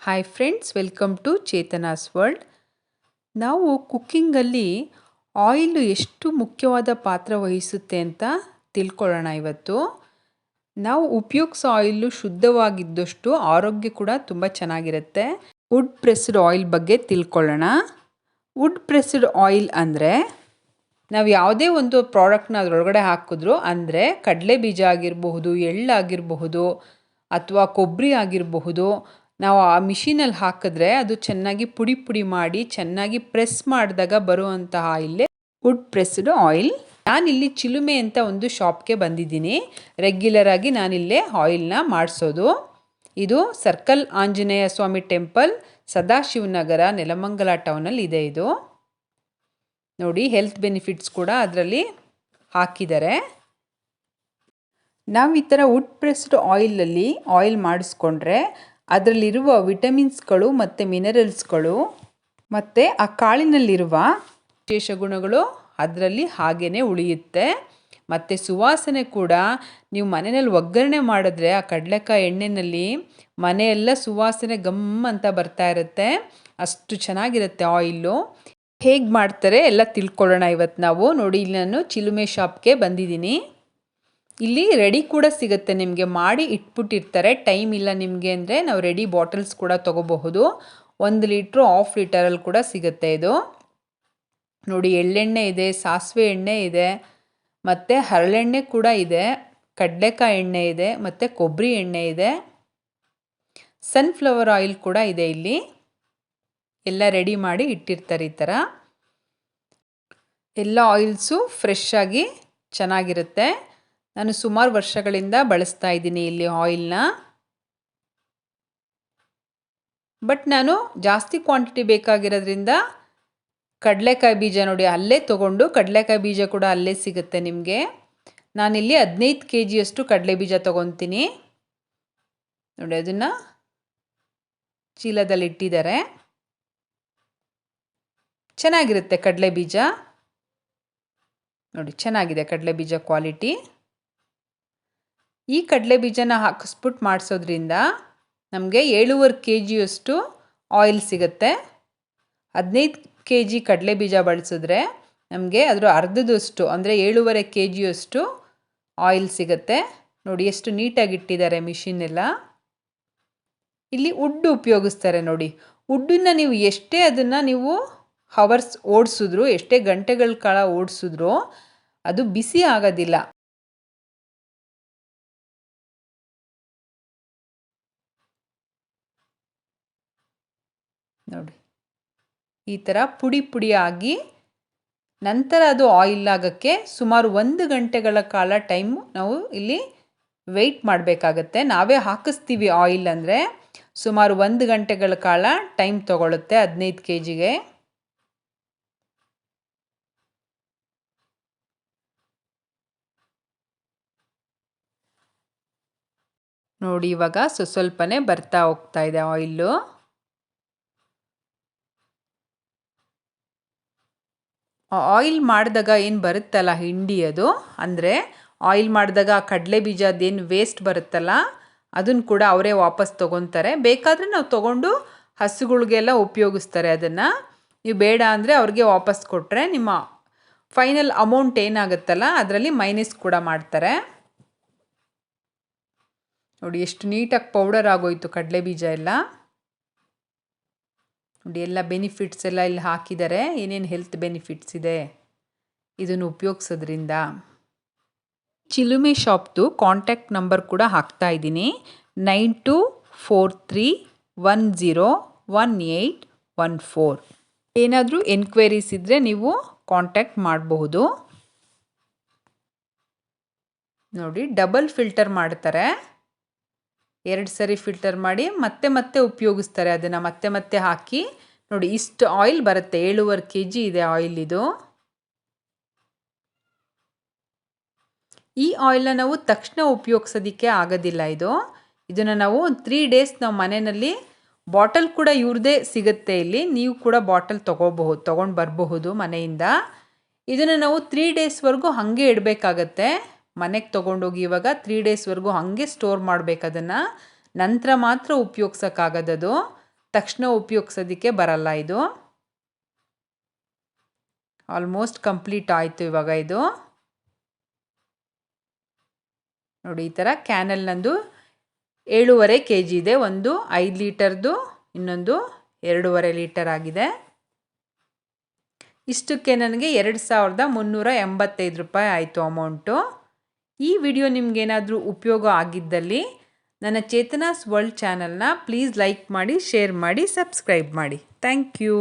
Hi friends, welcome to Chetana's world. ನಾವು ಕುಕ್ಕಿಂಗಲ್ಲಿ oil ಎಷ್ಟು ಮುಖ್ಯವಾದ ಪಾತ್ರ ವಹಿಸುತ್ತೆ ಅಂತ ತಿಳ್ಕೊಳ್ಳೋಣ. ಇವತ್ತು ನಾವು ಉಪಯೋಗಿಸೋ ಆಯಿಲು ಶುದ್ಧವಾಗಿದ್ದಷ್ಟು ಆರೋಗ್ಯ ಕೂಡ ತುಂಬ ಚೆನ್ನಾಗಿರುತ್ತೆ. ವುಡ್ ಪ್ರೆಸ್ಡ್ ಆಯಿಲ್ ಬಗ್ಗೆ ತಿಳ್ಕೊಳ್ಳೋಣ. ವುಡ್ ಪ್ರೆಸ್ಡ್ ಆಯಿಲ್ ಅಂದರೆ ನಾವು ಯಾವುದೇ ಒಂದು ಪ್ರಾಡಕ್ಟ್ನ ಅದರೊಳಗಡೆ ಹಾಕಿದ್ರು, ಅಂದರೆ ಕಡಲೆ ಬೀಜ ಆಗಿರಬಹುದು, ಎಳ್ಳಾಗಿರಬಹುದು ಅಥವಾ ಕೊಬ್ಬರಿ ಆಗಿರಬಹುದು, ನಾವು ಆ ಮಿಷಿನಲ್ಲಿ ಹಾಕಿದ್ರೆ ಅದು ಚೆನ್ನಾಗಿ ಪುಡಿ ಪುಡಿ ಮಾಡಿ ಚೆನ್ನಾಗಿ ಪ್ರೆಸ್ ಮಾಡಿದಾಗ ಬರುವಂತಹ ಆಯಿಲೇ ವುಡ್ ಪ್ರೆಸ್ಡ್ ಆಯಿಲ್. ನಾನಿಲ್ಲಿ ಚಿಲುಮೆ ಅಂತ ಒಂದು ಶಾಪ್ಗೆ ಬಂದಿದ್ದೀನಿ. ರೆಗ್ಯುಲರ್ ಆಗಿ ನಾನಿಲ್ಲೇ ಆಯಿಲ್ನ ಮಾಡಿಸೋದು. ಇದು ಸರ್ಕಲ್ ಆಂಜನೇಯ ಸ್ವಾಮಿ ಟೆಂಪಲ್, ಸದಾಶಿವನಗರ, ನೆಲಮಂಗಲ ಟೌನಲ್ಲಿ ಇದೆ. ಇದು ನೋಡಿ, ಹೆಲ್ತ್ ಬೆನಿಫಿಟ್ಸ್ ಕೂಡ ಅದರಲ್ಲಿ ಹಾಕಿದ್ದಾರೆ. ನಾವು ಈ ಥರ ವುಡ್ ಪ್ರೆಸ್ಡ್ ಆಯಿಲಲ್ಲಿ ಆಯಿಲ್ ಮಾಡಿಸ್ಕೊಂಡ್ರೆ ಅದರಲ್ಲಿರುವ ವಿಟಮಿನ್ಸ್ಗಳು ಮತ್ತು ಮಿನರಲ್ಸ್ಗಳು ಮತ್ತು ಆ ಕಾಳಿನಲ್ಲಿರುವ ವಿಶೇಷ ಗುಣಗಳು ಅದರಲ್ಲಿ ಹಾಗೇ ಉಳಿಯುತ್ತೆ. ಮತ್ತು ಸುವಾಸನೆ ಕೂಡ, ನೀವು ಮನೆಯಲ್ಲಿ ಒಗ್ಗರಣೆ ಮಾಡಿದ್ರೆ ಆ ಕಡಲೆಕಾಯಿ ಎಣ್ಣೆಯಲ್ಲಿ ಮನೆಯೆಲ್ಲ ಸುವಾಸನೆ ಗಮ್ ಅಂತ ಬರ್ತಾ ಇರುತ್ತೆ. ಅಷ್ಟು ಚೆನ್ನಾಗಿರುತ್ತೆ ಆಯಿಲು. ಹೇಗೆ ಮಾಡ್ತಾರೆ ಎಲ್ಲ ತಿಳ್ಕೊಳ್ಳೋಣ ಇವತ್ತು ನಾವು. ನೋಡಿ, ಇಲ್ಲಿ ನಾನು ಚಿಲುಮೆ ಶಾಪ್ಗೆ ಬಂದಿದ್ದೀನಿ. ಇಲ್ಲಿ ರೆಡಿ ಕೂಡ ಸಿಗುತ್ತೆ, ನಿಮಗೆ ಮಾಡಿ ಇಟ್ಬಿಟ್ಟಿರ್ತಾರೆ. ಟೈಮ್ ಇಲ್ಲ ನಿಮಗೆ ಅಂದರೆ ನಾವು ರೆಡಿ ಬಾಟಲ್ಸ್ ಕೂಡ ತೊಗೋಬಹುದು. 1 ಲೀಟ್ರು 1/2 ಲೀಟರಲ್ಲಿ ಕೂಡ ಸಿಗುತ್ತೆ ಇದು. ನೋಡಿ, ಎಳ್ಳೆಣ್ಣೆ ಇದೆ, ಸಾಸಿವೆ ಎಣ್ಣೆ ಇದೆ, ಮತ್ತು ಹರಳೆಣ್ಣೆ ಕೂಡ ಇದೆ, ಕಡಲೆಕಾಯಿ ಎಣ್ಣೆ ಇದೆ, ಮತ್ತು ಕೊಬ್ಬರಿ ಎಣ್ಣೆ ಇದೆ, ಸನ್ಫ್ಲವರ್ ಆಯಿಲ್ ಕೂಡ ಇದೆ. ಇಲ್ಲಿ ಎಲ್ಲ ರೆಡಿ ಮಾಡಿ ಇಟ್ಟಿರ್ತಾರೆ. ಈ ಥರ ಎಲ್ಲ ಆಯಿಲ್ಸು ಫ್ರೆಶ್ ಆಗಿ ಚೆನ್ನಾಗಿರುತ್ತೆ. ನಾನು ಸುಮಾರು ವರ್ಷಗಳಿಂದ ಬಳಸ್ತಾ ಇದ್ದೀನಿ ಇಲ್ಲಿ ಆಯಿಲ್ನ. ಬಟ್ ನಾನು ಜಾಸ್ತಿ ಕ್ವಾಂಟಿಟಿ ಬೇಕಾಗಿರೋದ್ರಿಂದ ಕಡಲೆಕಾಯಿ ಬೀಜ ನೋಡಿ ಅಲ್ಲೇ ತೊಗೊಂಡು, ಕಡಲೆಕಾಯಿ ಬೀಜ ಕೂಡ ಅಲ್ಲೇ ಸಿಗುತ್ತೆ ನಿಮಗೆ. ನಾನಿಲ್ಲಿ 15 kgಯಷ್ಟು ಕಡಲೆ ಬೀಜ ತೊಗೊತೀನಿ. ನೋಡಿ, ಅದನ್ನು ಚೀಲದಲ್ಲಿ ಇಟ್ಟಿದ್ದಾರೆ. ಚೆನ್ನಾಗಿರುತ್ತೆ ಕಡಲೆ ಬೀಜ. ನೋಡಿ, ಚೆನ್ನಾಗಿದೆ ಕಡಲೆ ಬೀಜ ಕ್ವಾಲಿಟಿ. ಈ ಕಡಲೆ ಬೀಜನ ಹಾಕಿಸ್ಬಿಟ್ಟು ಮಾಡಿಸೋದ್ರಿಂದ ನಮಗೆ 7.5 kgಯಷ್ಟು ಆಯಿಲ್ ಸಿಗುತ್ತೆ. 15 kg ಕಡಲೆ ಬೀಜ ಬಳಸಿದ್ರೆ ನಮಗೆ ಅದರ ಅರ್ಧದಷ್ಟು ಅಂದರೆ 7.5 kgಯಷ್ಟು ಆಯಿಲ್ ಸಿಗುತ್ತೆ. ನೋಡಿ ಎಷ್ಟು ನೀಟಾಗಿ ಇಟ್ಟಿದ್ದಾರೆ ಮಿಷಿನ್ ಎಲ್ಲ. ಇಲ್ಲಿ ವುಡ್ ಉಪಯೋಗಿಸ್ತಾರೆ. ನೋಡಿ, ವುಡ್ಡನ್ನು ನೀವು ಎಷ್ಟೇ ಅದನ್ನು ನೀವು ಹವರ್ಸ್ ಓಡಿಸಿದ್ರು, ಎಷ್ಟೇ ಗಂಟೆಗಳ ಕಾಲ ಓಡಿಸಿದ್ರು ಅದು ಬಿಸಿ ಆಗೋದಿಲ್ಲ. ನೋಡಿ, ಈ ಥರ ಪುಡಿ ಪುಡಿಯಾಗಿ ನಂತರ ಅದು ಆಯಿಲ್ ಆಗೋಕ್ಕೆ ಸುಮಾರು 1 ಗಂಟೆಗಳ ಕಾಲ ಟೈಮು ನಾವು ಇಲ್ಲಿ ವೆಯ್ಟ್ ಮಾಡಬೇಕಾಗತ್ತೆ. ನಾವೇ ಹಾಕಿಸ್ತೀವಿ ಆಯಿಲ್ ಅಂದರೆ ಸುಮಾರು 1 ಗಂಟೆಗಳ ಕಾಲ ಟೈಮ್ ತೊಗೊಳುತ್ತೆ 15 kgಗೆ. ನೋಡಿ, ಇವಾಗ ಸ್ವಲ್ಪನೇ ಬರ್ತಾ ಹೋಗ್ತಾ ಇದೆ ಆಯಿಲು. ಆಯಿಲ್ ಮಾಡಿದಾಗ ಏನು ಬರುತ್ತಲ್ಲ ಹಿಂಡಿ, ಅದು ಅಂದರೆ ಆಯಿಲ್ ಮಾಡಿದಾಗ ಕಡಲೆ ಬೀಜ ಅದೇನು ವೇಸ್ಟ್ ಬರುತ್ತಲ್ಲ ಅದನ್ನು ಕೂಡ ಅವರೇ ವಾಪಸ್ ತೊಗೊತಾರೆ. ಬೇಕಾದರೆ ನಾವು ತೊಗೊಂಡು ಹಸುಗಳಿಗೆಲ್ಲ ಉಪಯೋಗಿಸ್ತಾರೆ. ಅದನ್ನು ನೀವು ಬೇಡ ಅಂದರೆ ಅವ್ರಿಗೆ ವಾಪಸ್ ಕೊಟ್ಟರೆ ನಿಮ್ಮ ಫೈನಲ್ ಅಮೌಂಟ್ ಏನಾಗುತ್ತಲ್ಲ ಅದರಲ್ಲಿ ಮೈನಸ್ ಕೂಡ ಮಾಡ್ತಾರೆ. ನೋಡಿ, ಎಷ್ಟು ನೀಟಾಗಿ ಪೌಡರ್ ಆಗೋಯ್ತು ಕಡಲೆ ಬೀಜ ಎಲ್ಲ. ನೋಡಿ, ಎಲ್ಲ ಬೆನಿಫಿಟ್ಸ್ ಎಲ್ಲ ಇಲ್ಲಿ ಹಾಕಿದ್ದಾರೆ, ಏನೇನು ಹೆಲ್ತ್ ಬೆನಿಫಿಟ್ಸ್ ಇದೆ ಇದನ್ನು ಉಪಯೋಗಿಸೋದ್ರಿಂದ. ಚಿಲುಮೆ ಶಾಪ್ದು ಕಾಂಟ್ಯಾಕ್ಟ್ ನಂಬರ್ ಕೂಡ ಹಾಕ್ತಾ ಇದ್ದೀನಿ, 9243101814. ಏನಾದರೂ ಎನ್ಕ್ವೈರೀಸ್ ಇದ್ದರೆ ನೀವು ಕಾಂಟ್ಯಾಕ್ಟ್ ಮಾಡಬಹುದು. ನೋಡಿ, ಡಬಲ್ ಫಿಲ್ಟರ್ ಮಾಡ್ತಾರೆ. 2 ಸರಿ ಫಿಲ್ಟರ್ ಮಾಡಿ ಮತ್ತೆ ಉಪಯೋಗಿಸ್ತಾರೆ. ಅದನ್ನು ಮತ್ತೆ ಹಾಕಿ ನೋಡಿ, ಇಷ್ಟು ಆಯಿಲ್ ಬರುತ್ತೆ. 7.5 kg ಇದೆ ಆಯಿಲ್ ಇದು. ಈ ಆಯಿಲ್ನ ನಾವು ತಕ್ಷಣ ಉಪಯೋಗಿಸೋದಕ್ಕೆ ಆಗೋದಿಲ್ಲ. ಇದನ್ನು ನಾವು 3 ಡೇಸ್ ನಾವು ಮನೆಯಲ್ಲಿ ಬಾಟಲ್ ಕೂಡ ಇವ್ರದೇ ಸಿಗುತ್ತೆ. ಇಲ್ಲಿ ನೀವು ಕೂಡ ಬಾಟಲ್ ತೊಗೊಂಡು ಬರಬಹುದು ಮನೆಯಿಂದ. ಇದನ್ನು ನಾವು 3 ಡೇಸ್ವರೆಗೂ ಹಾಗೆ ಇಡಬೇಕಾಗತ್ತೆ. ಮನೆಗೆ ತೊಗೊಂಡೋಗಿ ಇವಾಗ 3 ಡೇಸ್ವರೆಗೂ ಹಾಗೆ ಸ್ಟೋರ್ ಮಾಡಬೇಕು. ಅದನ್ನು ನಂತರ ಮಾತ್ರ ಉಪಯೋಗಿಸೋಕ್ಕಾಗೋದದು. ತಕ್ಷಣ ಉಪಯೋಗಿಸೋದಕ್ಕೆ ಬರಲ್ಲ ಇದು. ಆಲ್ಮೋಸ್ಟ್ ಕಂಪ್ಲೀಟ್ ಆಯಿತು ಇವಾಗ ಇದು. ನೋಡಿ ಈ ಥರ ಕ್ಯಾನಲ್ಲಿ ನಂದು 7.5 kg ಇದೆ. ಒಂದು 5 ಲೀಟರ್ದು, ಇನ್ನೊಂದು 2.5 ಲೀಟರ್ ಆಗಿದೆ. ಇಷ್ಟಕ್ಕೆ ನನಗೆ 2,385 ರೂಪಾಯಿ ಆಯಿತು ಅಮೌಂಟು. ಈ ವಿಡಿಯೋ ನಿಮಗೇನಾದರೂ ಉಪಯೋಗ ಆಗಿದ್ದಲ್ಲಿ ನನ್ನ ಚೇತನಾಸ್ ವರ್ಲ್ಡ್ ಚಾನಲ್ನ ಪ್ಲೀಸ್ ಲೈಕ್ ಮಾಡಿ, ಶೇರ್ ಮಾಡಿ, ಸಬ್ಸ್ಕ್ರೈಬ್ ಮಾಡಿ. Thank you.